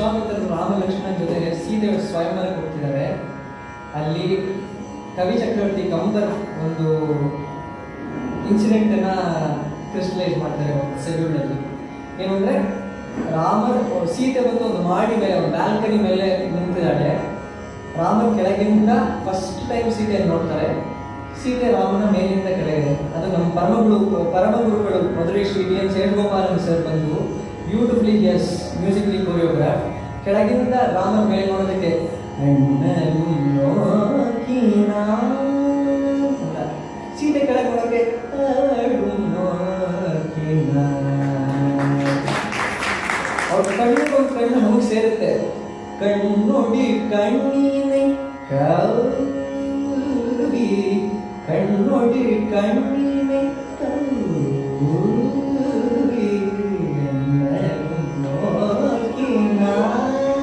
ವಿಶ್ವಾಮಿತ್ರರು ರಾಮ ಲಕ್ಷ್ಮಣ ಜೊತೆ ಸೀತೆ ಸ್ವಯಂವರಕ್ಕೆ ಹೋಗ್ತಿದ್ದಾರೆ. ಅಲ್ಲಿ ಕವಿ ಚಕ್ರವರ್ತಿ ಕಂಬರ್ ಒಂದು ಇನ್ಸಿಡೆಂಟ್ ಅನ್ನ ಕ್ರಿಸ್ಟಲೈಸ್ ಮಾಡ್ತಾರೆ ಒಂದು ಶೆಡ್ಯೂಲ್ ಅಲ್ಲಿ. ಏನು ಅಂದ್ರೆ ಸೀತೆ ಬಂದು ಒಂದು ಮಾಡಿ ಮೇಲೆ ಒಂದು ಬ್ಯಾಲ್ಕನಿ ಮೇಲೆ ನಿಂತಿದ್ದಾಳೆ. ರಾಮನ ಕೆಳಗಿಂದ ಫಸ್ಟ್ ಟೈಮ್ ಸೀತೆಯನ್ನು ನೋಡ್ತಾರೆ. ಸೀತೆ ರಾಮನ ಮೇಲಿಂದ ಕೆಳಗಿದೆ. ಅದು ನಮ್ಮ ಪರಮಗುರುಗಳು ಮಧುರೈ ಶ್ರೀ ವಿ.ಎನ್. ಶೇಷಗೋಪಾಲನ್ ಸರ್ ಬಂದು ಬ್ಯೂಟಿಫುಲಿ ಮ್ಯೂಸಿಕಲಿ ಕೊರಿಯೋಗ್ರಾಫ್. ಕೆಳಗಿಂದ ರಾಮನ ಮೇಲೆ ನೋಡೋದಕ್ಕೆ ಸೀತೆ ಕೆಳಗೆ ನೋಡೋಕೆ ಅವ್ರ ಕಣ್ಣಿಗೊಂದು ಕಣ್ಣು ನಮಗೆ ಸೇರುತ್ತೆ. ಕಣ್ಣೊಡಿ ಕಣ್ಣೀನೆ ಕೌರಿ ಕಣ್ಣೊಡಿ ಕಣ್ಣೀನೆ